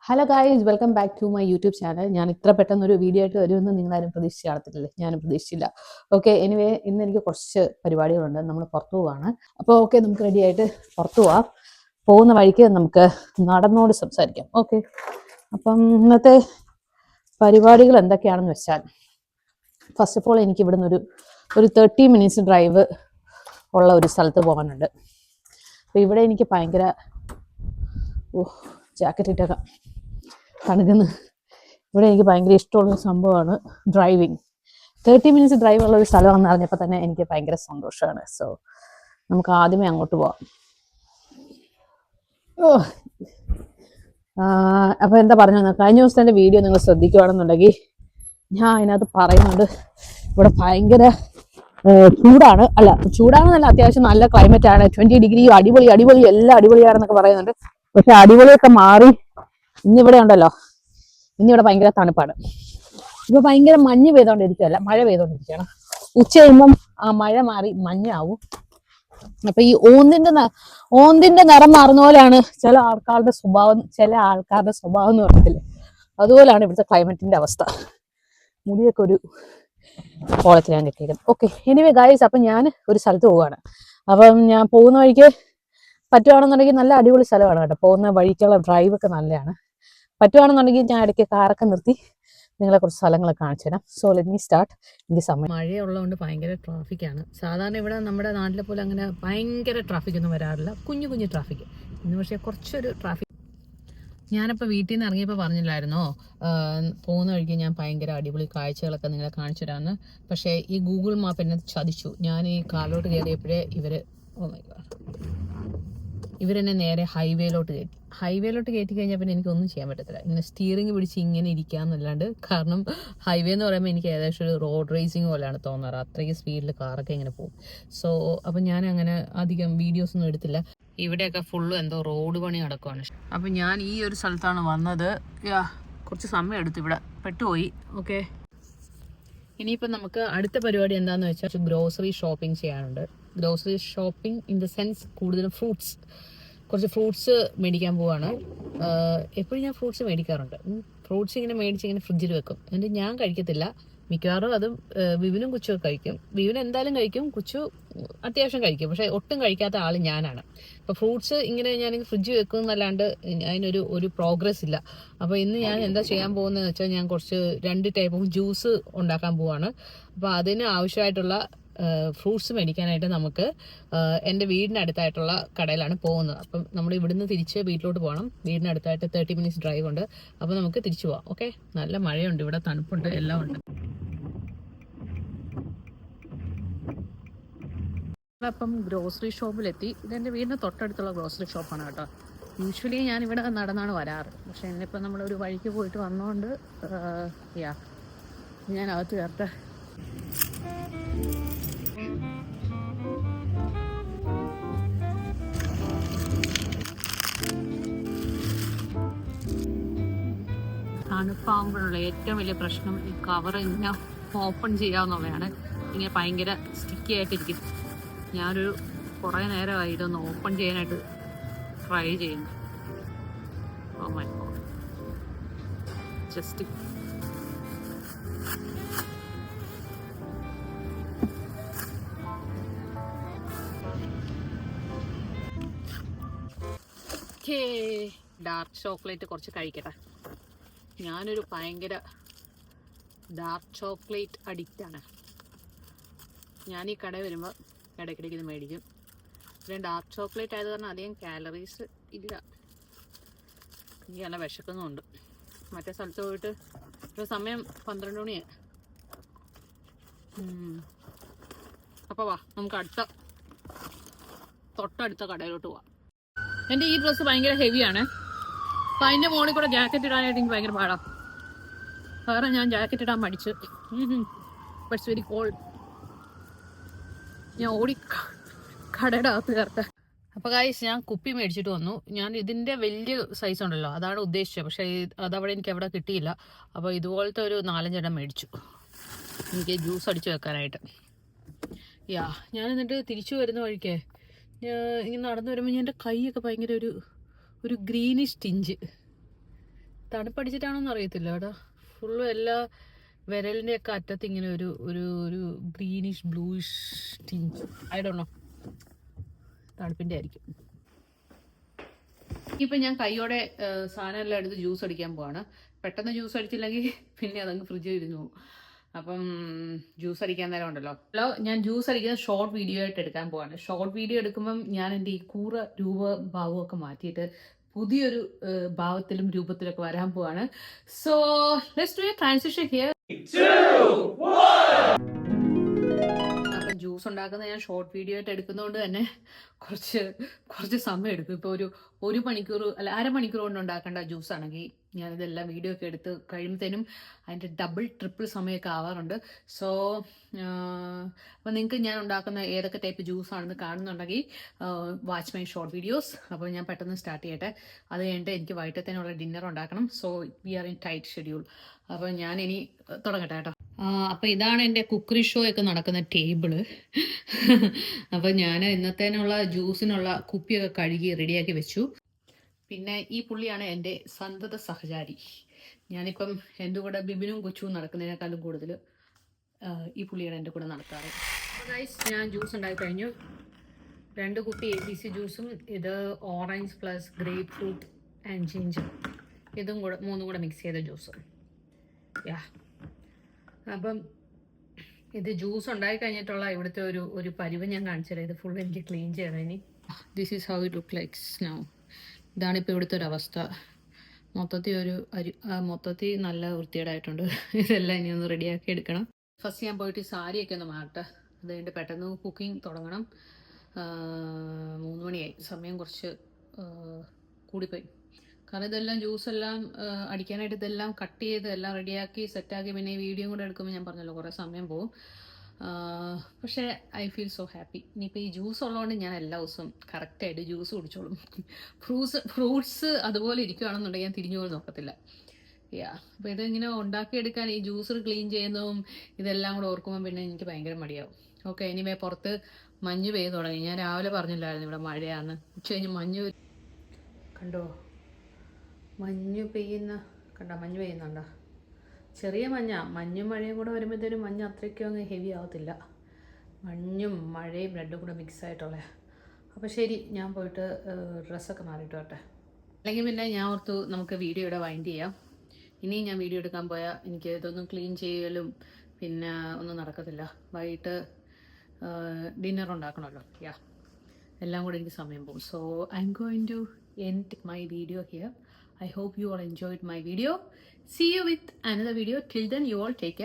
Hello guys, welcome back to my YouTube channel. ഞാൻ ഇത്ര പെട്ടെന്നൊരു വീഡിയോ ആയിട്ട് വരുമെന്ന് നിങ്ങളാരും പ്രതീക്ഷിച്ച് കാണത്തില്ലേ? ഞാനും പ്രതീക്ഷിച്ചില്ല. ഓക്കെ, എനിവേ ഇന്ന് എനിക്ക് കുറച്ച് പരിപാടികളുണ്ട്. നമ്മൾ പുറത്തു പോവാണ്. അപ്പോൾ ഓക്കെ, നമുക്ക് റെഡി ആയിട്ട് പുറത്തു പോവാം. പോകുന്ന വഴിക്ക് നമുക്ക് നടന്നോട് സംസാരിക്കാം. ഓക്കെ, അപ്പം ഇന്നത്തെ പരിപാടികൾ എന്തൊക്കെയാണെന്ന് വെച്ചാൽ, ഫസ്റ്റ് ഓഫ് ഓൾ എനിക്ക് ഇവിടുന്ന് ഒരു 30 മിനിറ്റ്സ് ഡ്രൈവ് ഉള്ള ഒരു സ്ഥലത്ത് പോകാനുണ്ട്. അപ്പോൾ ഇവിടെ എനിക്ക് ഭയങ്കര ജാക്കറ്റ് ഇട്ടേക്കാം തണുക്കുന്നു. ഇവിടെ എനിക്ക് ഭയങ്കര ഇഷ്ടമുള്ള സംഭവമാണ് ഡ്രൈവിങ്. 30 മിനിറ്റ്സ് ഡ്രൈവ് ഉള്ള ഒരു സ്ഥലമാണെന്ന് അറിഞ്ഞപ്പോൾ തന്നെ എനിക്ക് ഭയങ്കര സന്തോഷമാണ്. സോ നമുക്ക് ആദ്യമേ അങ്ങോട്ട് പോവാം. അപ്പോൾ എന്താ പറഞ്ഞു, കഴിഞ്ഞ ദിവസത്തെ വീഡിയോ നിങ്ങൾ ശ്രദ്ധിക്കുകയാണെന്നുണ്ടെങ്കിൽ ഞാൻ അതിനകത്ത് പറയുന്നുണ്ട് ഇവിടെ ഭയങ്കര ചൂടാണ്. അല്ല, ചൂടാണെന്നല്ല, അത്യാവശ്യം നല്ല ക്ലൈമറ്റ് ആണ്. 20 ഡിഗ്രി അടിപൊളി എല്ലാം അടിപൊളിയാണെന്നൊക്കെ പറയുന്നുണ്ട്. പക്ഷെ അടിപൊളിയൊക്കെ മാറി ഇന്നിവിടെ ഉണ്ടല്ലോ, ഇന്നിവിടെ ഭയങ്കര തണുപ്പാണ്. ഇപ്പൊ ഭയങ്കര മഞ്ഞ് പെയ്തോണ്ടിരിക്കുകയല്ല, മഴ പെയ്തോണ്ടിരിക്കുകയാണ്. ഉച്ച കഴിയുമ്പം ആ മഴ മാറി മഞ്ഞാവും. അപ്പൊ ഈ ഓന്തിന്റെ നിറം മാറുന്ന പോലെയാണ് ചില ആൾക്കാരുടെ സ്വഭാവം എന്ന് പറഞ്ഞില്ലേ, അതുപോലെയാണ് ഇവിടുത്തെ ക്ലൈമറ്റിന്റെ അവസ്ഥ. മുടിയൊക്കെ ഒരു കോളത്തിൽ ഞാൻ കിട്ടിയത്. ഓക്കെ, എനിവേ ഗൈസ്, അപ്പം ഞാൻ ഒരു സ്ഥലത്ത് പോവാണ്. അപ്പം ഞാൻ പോകുന്ന വഴിക്ക് പറ്റുവാണെന്നുണ്ടെങ്കിൽ നല്ല അടിപൊളി സ്ഥലമാണ് കേട്ടോ. പോകുന്ന വഴിക്കുള്ള ഡ്രൈവ് ഒക്കെ നല്ലതാണ്. പറ്റുവാണെന്നുണ്ടെങ്കിൽ ഞാൻ ഇടയ്ക്ക് കാറൊക്കെ നിർത്തി നിങ്ങളെ കുറച്ച് സ്ഥലങ്ങളൊക്കെ കാണിച്ചു തരാം. So let me start. എനിക്ക് സമയം മഴയുള്ളതുകൊണ്ട് ഭയങ്കര ട്രാഫിക്കാണ്. സാധാരണ ഇവിടെ നമ്മുടെ നാട്ടിലെ പോലെ അങ്ങനെ ഭയങ്കര ട്രാഫിക്കൊന്നും വരാറില്ല, കുഞ്ഞു ട്രാഫിക്. ഇന്ന് പക്ഷേ കുറച്ചൊരു ട്രാഫിക്. ഞാനിപ്പോൾ വീട്ടിൽ നിന്ന് ഇറങ്ങിയപ്പോൾ പറഞ്ഞില്ലായിരുന്നോ പോകുന്ന വഴിക്ക് ഞാൻ ഭയങ്കര അടിപൊളി കാഴ്ചകളൊക്കെ നിങ്ങളെ കാണിച്ചു തരാമെന്ന്. പക്ഷേ ഈ ഗൂഗിൾ മാപ്പ് എന്നെ ചതിച്ചു. ഞാൻ ഈ കാറിലോട്ട് കയറിയപ്പോഴേ ഇവരെന്നെ നേരെ ഹൈവേയിലോട്ട് കയറ്റി കഴിഞ്ഞാൽ പിന്നെ എനിക്കൊന്നും ചെയ്യാൻ പറ്റത്തില്ല. ഇങ്ങനെ സ്റ്റിയറിംഗ് പിടിച്ച് ഇങ്ങനെ ഇരിക്കാന്നല്ലാണ്ട്. കാരണം ഹൈവേ എന്ന് പറയുമ്പോൾ എനിക്ക് ഏകദേശം ഒരു റോഡ് റേസിംഗ് പോലെയാണ് തോന്നാറ്. അത്രയ്ക്ക് സ്പീഡിൽ കാറൊക്കെ ഇങ്ങനെ പോകും. സോ അപ്പം ഞാൻ അങ്ങനെ അധികം വീഡിയോസ് ഒന്നും എടുത്തില്ല. ഇവിടെയൊക്കെ ഫുള്ള് എന്തോ റോഡ് പണി നടക്കുവാണ്. അപ്പം ഞാൻ ഈ ഒരു സ്ഥലത്താണ് വന്നത്. കുറച്ച് സമയം എടുത്തു, ഇവിടെ പെട്ടുപോയി. ഓക്കെ, ഇനിയിപ്പം നമുക്ക് അടുത്ത പരിപാടി എന്താണെന്ന് വെച്ചാൽ ഗ്രോസറി ഷോപ്പിംഗ് ചെയ്യാനുണ്ട്. Grocery shopping in the sense കൂടുതലും കുറച്ച് ഫ്രൂട്ട്സ് മേടിക്കാൻ പോവാണ്. എപ്പോഴും ഞാൻ ഫ്രൂട്ട്സ് മേടിക്കാറുണ്ട്. ഫ്രൂട്ട്സ് ഇങ്ങനെ മേടിച്ച് ഫ്രിഡ്ജിൽ വെക്കും. എന്നിട്ട് ഞാൻ കഴിക്കത്തില്ല. മിക്കവാറും അതും വിവിനും കുച്ചും കഴിക്കും. വിവിൻ എന്തായാലും കഴിക്കും, കുച്ചു അത്യാവശ്യം കഴിക്കും. പക്ഷെ ഒട്ടും കഴിക്കാത്ത ആൾ ഞാനാണ്. അപ്പോൾ ഫ്രൂട്ട്സ് ഇങ്ങനെ ഞാൻ ഫ്രിഡ്ജിൽ വെക്കും എന്നല്ലാണ്ട് അതിനൊരു പ്രോഗ്രസ് ഇല്ല. അപ്പോൾ ഇന്ന് ഞാൻ എന്താ ചെയ്യാൻ പോകുന്നതെന്ന് വെച്ചാൽ, ഞാൻ കുറച്ച് 2 ടൈപ്പ് ഓഫ് ജ്യൂസ് ഉണ്ടാക്കാൻ പോവാണ്. അപ്പോൾ അതിന് ആവശ്യമായിട്ടുള്ള ഫ്രൂട്ട്സ് മേടിക്കാനായിട്ട് നമുക്ക് എൻ്റെ വീടിനടുത്തായിട്ടുള്ള കടയിലാണ് പോകുന്നത്. അപ്പം നമ്മൾ ഇവിടുന്ന് തിരിച്ച് വീട്ടിലോട്ട് പോകണം. വീടിനടുത്തായിട്ട് 30 മിനിറ്റ്സ് ഡ്രൈവ് ഉണ്ട്. അപ്പോൾ നമുക്ക് തിരിച്ചു പോവാം. ഓക്കെ, നല്ല മഴയുണ്ട്, ഇവിടെ തണുപ്പുണ്ട്, എല്ലാം ഉണ്ട്. അപ്പം ഗ്രോസറി ഷോപ്പിലെത്തി. ഇതെൻ്റെ വീടിന് തൊട്ടടുത്തുള്ള ഗ്രോസറി ഷോപ്പാണ് കേട്ടോ. യൂഷ്വലി ഞാൻ ഇവിടെ നടന്നാണ് വരാറ്. പക്ഷെ ഇന്നിപ്പോൾ നമ്മളൊരു വഴിക്ക് പോയിട്ട് വന്നതുകൊണ്ട് ഞാൻ അകത്ത് ചേർത്ത്. തണുപ്പാകുമ്പോഴുള്ള ഏറ്റവും വലിയ പ്രശ്നം ഈ കവർ ഇങ്ങനെ ഓപ്പൺ ചെയ്യാവുന്നതാണ്. ഇങ്ങനെ ഭയങ്കര സ്റ്റിക്കി ആയിട്ടിരിക്കും. ഞാനൊരു കുറേ നേരമായി ഇതൊന്ന് ഓപ്പൺ ചെയ്യാനായിട്ട് ട്രൈ ചെയ്യുന്നു. Oh my god, just dark chocolate കുറച്ച് കഴിക്കട്ടെ. ഞാനൊരു ഭയങ്കര ഡാർക്ക് ചോക്ലേറ്റ് അഡിക്റ്റാണ്. ഞാൻ ഈ കടയിൽ വരുമ്പോൾ ഇടയ്ക്കിടയ്ക്ക് ഇത് മേടിക്കും. പിന്നെ ഡാർക്ക് ചോക്ലേറ്റ് ആയത് കാരണം അധികം കാലറീസ് ഇല്ല. എനിക്ക് നല്ല വിശക്കുന്നുമുണ്ട്. മറ്റേ സ്ഥലത്ത് പോയിട്ട് ഇപ്പോൾ സമയം 12 മണിയായി. അപ്പോൾ വാ, നമുക്ക് തൊട്ടടുത്ത കടയിലോട്ട് പോവാം. എൻ്റെ ഈ ഡ്രസ്സ് ഭയങ്കര ഹെവിയാണ്. അപ്പം അതിൻ്റെ മുകളിൽ കൂടെ ജാക്കറ്റ് ഇടാനായിട്ട് എനിക്ക് ഭയങ്കര പാടാണ്. കാരണം ഞാൻ ജാക്കറ്റ് ഇടാൻ മടിച്ചു. ബട്ട്സ് വെരി കോൾഡ്. ഞാൻ ഓടി കടയുടെ അകത്ത് കയറട്ടെ. അപ്പോൾ ഗൈസ്, ഞാൻ കുപ്പി മേടിച്ചിട്ട് വന്നു. ഞാൻ ഇതിൻ്റെ വലിയ സൈസ് ഉണ്ടല്ലോ, അതാണ് ഉദ്ദേശിച്ചത്. പക്ഷേ അതവിടെ എനിക്ക് അവിടെ കിട്ടിയില്ല. അപ്പോൾ ഇതുപോലത്തെ ഒരു 4-5 എണ്ണം മേടിച്ചു, എനിക്ക് ജ്യൂസ് അടിച്ച് വെക്കാനായിട്ട്. ഞാൻ എന്നിട്ട് തിരിച്ചു വരുന്ന വഴിക്ക് ഇങ്ങനെ നടന്നു വരുമ്പോൾ എൻ്റെ കൈയൊക്കെ ഭയങ്കര ഒരു ഗ്രീനിഷ് ടിഞ്ച്. തണുപ്പടിച്ചിട്ടാണോന്ന് അറിയത്തില്ല കേട്ടോ. ഫുള്ളും എല്ലാ വിരലിൻ്റെ ഒക്കെ അറ്റത്ത് ഇങ്ങനെ ഒരു ഒരു ഒരു greenish bluish tinge. I don't know, തണുപ്പിൻ്റെ ആയിരിക്കും. ഇപ്പം ഞാൻ കൈയോടെ സാധനം എല്ലാം എടുത്ത് ജ്യൂസ് അടിക്കാൻ പോവാണ്. പെട്ടെന്ന് ജ്യൂസ് അടിച്ചില്ലെങ്കിൽ പിന്നെ അതങ്ങ് ഫ്രിഡ്ജിൽ ഇരുന്ന് പോകും. അപ്പം ജ്യൂസ് അടിക്കാൻ നേരം ഉണ്ടല്ലോ. ഞാൻ ജ്യൂസ് അടിക്കുന്ന ഷോർട്ട് വീഡിയോ ആയിട്ട് എടുക്കാൻ പോവാണ്. ഷോർട്ട് വീഡിയോ എടുക്കുമ്പം ഞാൻ എൻ്റെ ഈ കൂറ ഭാവമൊക്കെ മാറ്റിയിട്ട് പുതിയൊരു ഭാവത്തിലും രൂപത്തിലൊക്കെ വരാൻ പോവാണ്. So let's do A transition here. അപ്പം ജ്യൂസ് ഉണ്ടാക്കുന്നത് ഞാൻ ഷോർട്ട് വീഡിയോ ആയിട്ട് എടുക്കുന്നതുകൊണ്ട് തന്നെ കുറച്ച് സമയം എടുക്കും. ഇപ്പോൾ ഒരു മണിക്കൂർ അല്ല അരമണിക്കൂർ കൊണ്ട് ഉണ്ടാക്കേണ്ട ജ്യൂസ് ആണെങ്കിൽ ഞാനിതെല്ലാം വീഡിയോ ഒക്കെ എടുത്ത് കഴിയുമ്പോഴത്തേനും അതിൻ്റെ ഡബിൾ ട്രിപ്പിൾ സമയമൊക്കെ ആവാറുണ്ട്. സോ അപ്പോൾ നിങ്ങൾക്ക് ഞാൻ ഉണ്ടാക്കുന്ന ഏതൊക്കെ ടൈപ്പ് ജ്യൂസ് ആണെന്ന് കാണുന്നുണ്ടെങ്കിൽ വാച്ച് മൈ ഷോർട്ട് വീഡിയോസ്. അപ്പോൾ ഞാൻ പെട്ടെന്ന് സ്റ്റാർട്ട് ചെയ്യട്ടെ. അത് കഴിഞ്ഞിട്ട് എനിക്ക് വൈകിട്ടത്തേനുള്ള ഡിന്നർ ഉണ്ടാക്കണം. So we are in tight schedule. അപ്പോൾ ഞാൻ ഇനി തുടങ്ങട്ടെ കേട്ടോ. അപ്പോൾ ഇതാണ് എൻ്റെ കുക്കറി ഷോ ഒക്കെ നടക്കുന്ന ടേബിള്. അപ്പോൾ ഞാൻ ഇന്നത്തേനുള്ള ജ്യൂസിനുള്ള കുപ്പിയൊക്കെ കഴുകി റെഡിയാക്കി വെച്ചു. പിന്നെ ഈ പുള്ളിയാണ് എൻ്റെ സന്തത സഹചാരി. ഞാനിപ്പം എൻ്റെ കൂടെ ബിബിനും കൊച്ചും നടക്കുന്നതിനേക്കാളും കൂടുതൽ ഈ പുള്ളിയാണ് എൻ്റെ കൂടെ നടക്കാറ്. അപ്പോൾ ഗൈസ്, ഞാൻ ജ്യൂസ് ഉണ്ടാക്കി കഴിഞ്ഞു. 2 കുപ്പി ABC ജ്യൂസും ഇത് orange plus grape fruit and ginger, ഇതും കൂടെ 3 കൂടെ മിക്സ് ചെയ്ത ജ്യൂസ്. അപ്പം ഇത് ജ്യൂസ് ഉണ്ടാക്കി കഴിഞ്ഞിട്ടുള്ള ഇവിടുത്തെ ഒരു പരിവ് ഞാൻ കാണിച്ചുതരാം. ഇത് ഫുൾ എനിക്ക് ക്ലീൻ ചെയ്യണം ഇനി. This is how it look likes now. ഇതാണിപ്പോൾ ഇവിടുത്തെ ഒരു അവസ്ഥ. മൊത്തത്തിൽ നല്ല വൃത്തികേടായിട്ടുണ്ട്. ഇതെല്ലാം ഇനി ഒന്ന് റെഡിയാക്കി എടുക്കണം. ഫസ്റ്റ് ഞാൻ പോയിട്ട് സാരിയൊക്കെ ഒന്ന് മാറട്ടെ. അത് കഴിഞ്ഞിട്ട് പെട്ടെന്ന് കുക്കിംഗ് തുടങ്ങണം. 3 മണിയായി. സമയം കുറച്ച് കൂടിപ്പോയി. കാരണം ഇതെല്ലാം ജ്യൂസെല്ലാം അടിക്കാനായിട്ട് ഇതെല്ലാം കട്ട് ചെയ്ത് എല്ലാം റെഡിയാക്കി സെറ്റാക്കി പിന്നെ ഈ വീഡിയോ കൂടെ എടുക്കുമ്പോൾ ഞാൻ പറഞ്ഞല്ലോ കുറേ സമയം പോകും. പക്ഷേ ഐ ഫീൽ സോ ഹാപ്പി. ഇനിയിപ്പോൾ ഈ ജ്യൂസ് ഉള്ളതുകൊണ്ട് ഞാൻ എല്ലാ ദിവസവും കറക്റ്റായിട്ട് ജ്യൂസ് കുടിച്ചോളും. ഫ്രൂട്ട്സ് അതുപോലെ ഇരിക്കുകയാണെന്നുണ്ടെങ്കിൽ ഞാൻ തിരിഞ്ഞു പോലും നോക്കത്തില്ല. അപ്പോൾ ഇതിങ്ങനെ ഉണ്ടാക്കിയെടുക്കാൻ ഈ ജ്യൂസ് ക്ലീൻ ചെയ്യുന്നതും ഇതെല്ലാം കൂടെ ഓർക്കുമ്പോൾ പിന്നെ എനിക്ക് ഭയങ്കര മടിയാവും. ഓക്കെ, ഇനിമേ പുറത്ത് മഞ്ഞ് പെയ്ത് തുടങ്ങി. ഞാൻ രാവിലെ പറഞ്ഞില്ലായിരുന്നു ഇവിടെ മഴയാന്ന്. ഉച്ച കഴിഞ്ഞ് മഞ്ഞ് കണ്ടോ, മഞ്ഞ് പെയ്യുന്നുണ്ടോ? ചെറിയ മഞ്ഞും മഴയും കൂടെ വരുമ്പോഴത്തേനും മഞ്ഞ് അത്രയ്ക്കും അങ്ങ് ഹെവി ആവത്തില്ല. മഞ്ഞും മഴയും രണ്ടും കൂടെ മിക്സ് ആയിട്ടുള്ള. അപ്പോൾ ശരി, ഞാൻ പോയിട്ട് ഡ്രസ്സൊക്കെ മാറിയിട്ട് വരട്ടെ. അല്ലെങ്കിൽ പിന്നെ ഞാൻ ഓർത്തു നമുക്ക് വീഡിയോ ഇവിടെ വൈൻഡ് ചെയ്യാം. ഇനിയും ഞാൻ വീഡിയോ എടുക്കാൻ പോയാൽ എനിക്ക് ഇതൊന്നും ക്ലീൻ ചെയ്യലും പിന്നെ ഒന്നും നടക്കത്തില്ല. വൈകിട്ട് ഡിന്നർ ഉണ്ടാക്കണമല്ലോ. എല്ലാം കൂടെ എനിക്ക് സമയം പോകും. So I am going to end my video here. I hope you all enjoyed my video. See you with another video. Till then, you all take care.